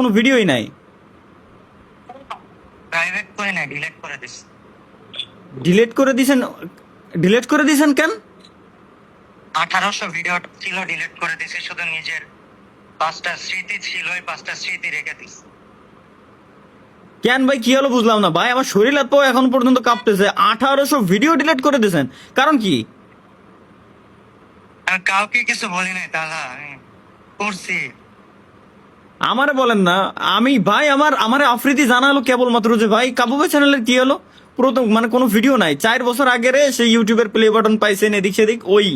কোনো ভিডিওই নাই। প্রাইভেট করে না, ডিলিট করে দিস। ডিলিট করে দিয়েছেন? ডিলিট করে দিয়েছেন কেন? 1800 ভিডিও ছিল, ডিলিট করে দিছি। শুধু নিজের 5টা স্মৃতি ছিল, ওই 5টা স্মৃতি রেখে দিস। কেন ভাই, কি হলো বুঝলাম না ভাই, আমার শরীর এত এখন পর্যন্ত কাঁপতেছে। 1800 ভিডিও ডিলিট করে দিয়েছেন, কারণ কি? আমি কাউকে কিছু বলি নাই, তাহলে আমি করছি। আমারে বলেন না। আমি ভাই আমারে আফ্রিদি জানালো কেবলমাত্র যে ভাই কাবু ভাই চ্যানেলের কি হলো, প্রথম মানে কোনো ভিডিও নাই। 4 বছর আগের সেই ইউটিউবের প্লে বাটন পাইছেন এদিক সেদিক ওই,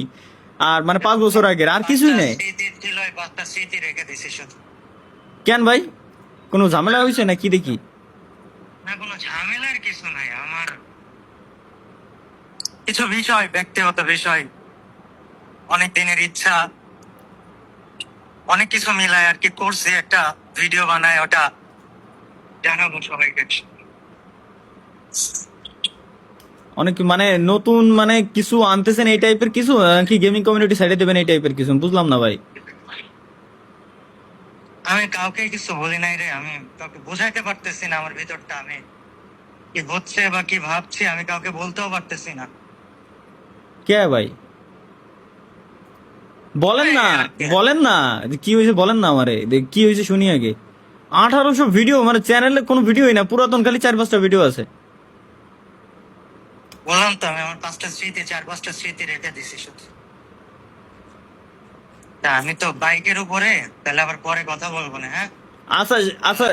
আর মানে 5 বছর আগের আর কিছুই নেই। স্মৃতি ছিল, ওই 5টা স্মৃতি রেখে দিছি শুধু। কেন ভাই, কোনো ঝামেলা হয়েছে না কি দেখি? না, কোনো ঝামেলার কিছু নাই। আমার কিছু বিষয়, ব্যক্তিগত বিষয়, অনেক দিনের ইচ্ছা, অনেক কিছু মিলায় আর কি করছি, একটা ভিডিও বানায়, ওটা জানাবো সবাইকে। অনেক মানে নতুন মানে কিছু আনতেছেন এই টাইপের কিছু, কি গেমিং কমিউনিটি সাইডে দেবেন এই টাইপের কিছু? বুঝলাম না ভাই। আমি কাউকে কিছু বলি নাই রে, আমি কাউকে বোঝাইতে পারতেছি না আমার ভিতরটা, আমি কি হচ্ছে বা কি ভাবছি আমি কাউকে বলতেও পারতেছি না। কে ভাই, বলেন না, বলেন না যে কি হয়েছে, বলেন না আমারে কি হয়েছে শুনি আগে। 1800 ভিডিও মানে চ্যানেলে কোনো ভিডিওই না, পুরাতন খালি 4-5টা ভিডিও আছে। বললাম তো, আমি আমার 5টা স্মৃতি, 4-5টা স্মৃতি রেখে দিছি শুধু। তা আমি তো বাইকের উপরে, তাহলে আবার পরে কথা বলবো না, হ্যাঁ? আচ্ছা, আচ্ছা।